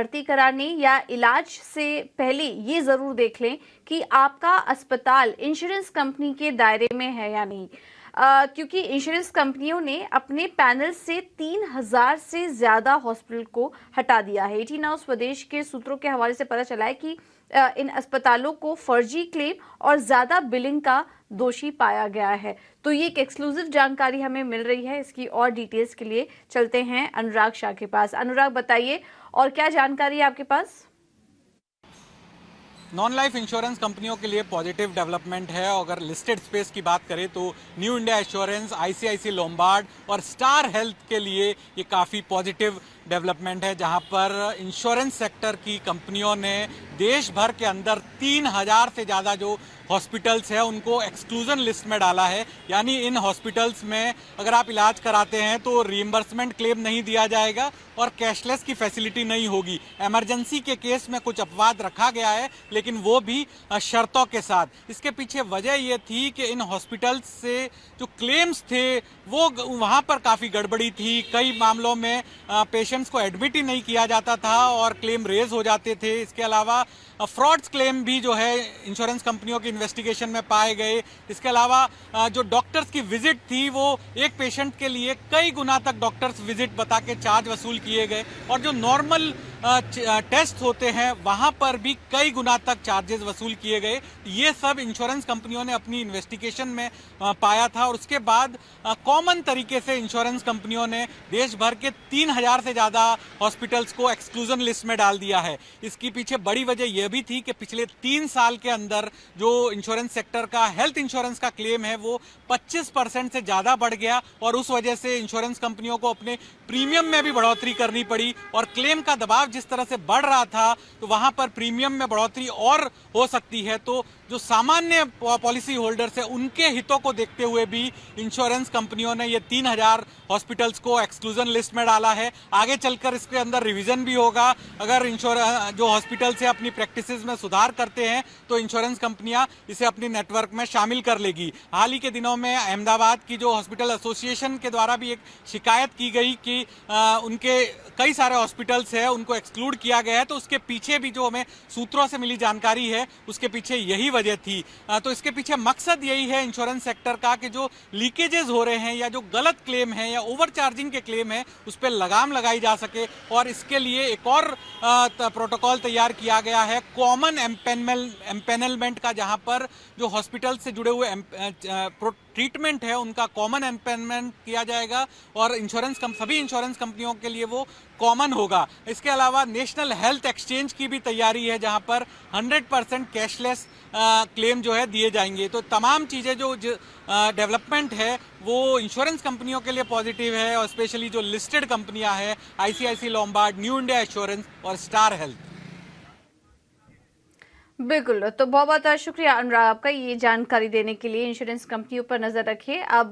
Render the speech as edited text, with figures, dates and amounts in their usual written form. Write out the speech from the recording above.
भर्ती कराने या इलाज से पहले ये जरूर देख लें कि आपका अस्पताल इंश्योरेंस कंपनी के दायरे में है या नहीं। क्योंकि इंश्योरेंस कंपनियों ने अपने पैनल से 3000 से ज्यादा हॉस्पिटल को हटा दिया है। 18 हाउस स्वदेश के सूत्रों के हवाले से पता चला है कि इन अस्पतालों को फर्जी क्लेम और ज्यादा बिलिंग का दोषी पाया गया है। तो ये एक एक्सक्लूसिव जानकारी हमें मिल रही है। इसकी और डिटेल्स के लिए चलते हैं अनुराग शाह के पास। अनुराग, बताइए और क्या जानकारी है आपके पास? नॉन लाइफ इंश्योरेंस कंपनियों के लिए पॉजिटिव डेवलपमेंट है। अगर लिस्टेड स्पेस की बात करें तो New India Assurance, ICICI Lombard और स्टार हेल्थ के लिए ये काफ़ी पॉजिटिव डेवलपमेंट है, जहां पर इंश्योरेंस सेक्टर की कंपनियों ने देश भर के अंदर 3000 से ज़्यादा जो हॉस्पिटल्स हैं उनको एक्सक्लूजन लिस्ट में डाला है। यानी इन हॉस्पिटल्स में अगर आप इलाज कराते हैं तो रीइंबर्समेंट क्लेम नहीं दिया जाएगा और कैशलेस की फैसिलिटी नहीं होगी। इमरजेंसी के केस में कुछ अपवाद रखा गया है, लेकिन वो भी शर्तों के साथ। इसके पीछे वजह ये थी कि इन हॉस्पिटल्स से जो क्लेम्स थे वो वहाँ पर काफ़ी गड़बड़ी थी। कई मामलों में पेशेंट्स को एडमिट ही नहीं किया जाता था और क्लेम रेज हो जाते थे। इसके अलावा फ्रॉड्स क्लेम भी जो है इंश्योरेंस कंपनियों की इन्वेस्टिगेशन में पाए गए। इसके अलावा जो डॉक्टर्स की विजिट थी वो एक पेशेंट के लिए कई गुना तक डॉक्टर्स विजिट बता के चार्ज वसूल किए गए और जो नॉर्मल टेस्ट होते हैं वहां पर भी कई गुना तक चार्जेस वसूल किए गए। ये सब इंश्योरेंस कंपनियों ने अपनी इन्वेस्टिगेशन में पाया था और उसके बाद कॉमन तरीके से इंश्योरेंस कंपनियों ने देश भर के 3000 से ज़्यादा हॉस्पिटल्स को एक्सक्लूजन लिस्ट में डाल दिया है। इसकी पीछे बड़ी वजह यह भी थी कि पिछले 3 साल के अंदर जो इंश्योरेंस सेक्टर का हेल्थ इंश्योरेंस का क्लेम है वो 25% से ज़्यादा बढ़ गया और उस वजह से इंश्योरेंस कंपनियों को अपने प्रीमियम में भी बढ़ोतरी करनी पड़ी और क्लेम का दबाव जिस तरह से बढ़ रहा था तो वहां पर प्रीमियम में बढ़ोतरी और हो सकती है। तो जो सामान्य पॉलिसी होल्डर्स है उनके हितों को देखते हुए भी इंश्योरेंस कंपनियों ने ये 3000 हॉस्पिटल्स को एक्सक्लूजन लिस्ट में डाला है। आगे चलकर इसके अंदर रिवीजन भी होगा। अगर जो हॉस्पिटल से अपनी प्रैक्टिसेस में सुधार करते हैं तो इंश्योरेंस कंपनियां इसे अपनी नेटवर्क में शामिल कर लेगी। हाल ही के दिनों में अहमदाबाद की जो हॉस्पिटल एसोसिएशन के द्वारा भी एक शिकायत की गई कि उनके कई सारे हॉस्पिटल्स है उनको एक्सक्लूड किया गया है। तो उसके पीछे भी जो हमें सूत्रों से मिली जानकारी है उसके पीछे यही वजह थी। तो इसके पीछे मकसद यही है इंश्योरेंस सेक्टर का कि जो लीकेजेस हो रहे हैं या जो गलत क्लेम है या ओवरचार्जिंग के क्लेम है उस पर लगाम लगाई जा सके और इसके लिए एक और प्रोटोकॉल तैयार किया गया है कॉमन एम्पेनलमेंट का, जहां पर जो हॉस्पिटल से जुड़े हुए ट्रीटमेंट है उनका कॉमन एम्पेनलमेंट किया जाएगा और सभी इंश्योरेंस कंपनियों के लिए वो कॉमन होगा। इसके अलावा नेशनल हेल्थ एक्सचेंज की भी तैयारी है जहां पर 100% कैशलेस क्लेम जो है दिए जाएंगे। तो तमाम चीज़ें जो डेवलपमेंट है वो इंश्योरेंस कंपनियों के लिए पॉजिटिव है और स्पेशली जो लिस्टेड कंपनियां हैं ICICI Lombard, New India Assurance और स्टार हेल्थ। बिल्कुल, तो बहुत बहुत शुक्रिया अनुराग आपका ये जानकारी देने के लिए। इंश्योरेंस कंपनियों पर नजर रखिए। अब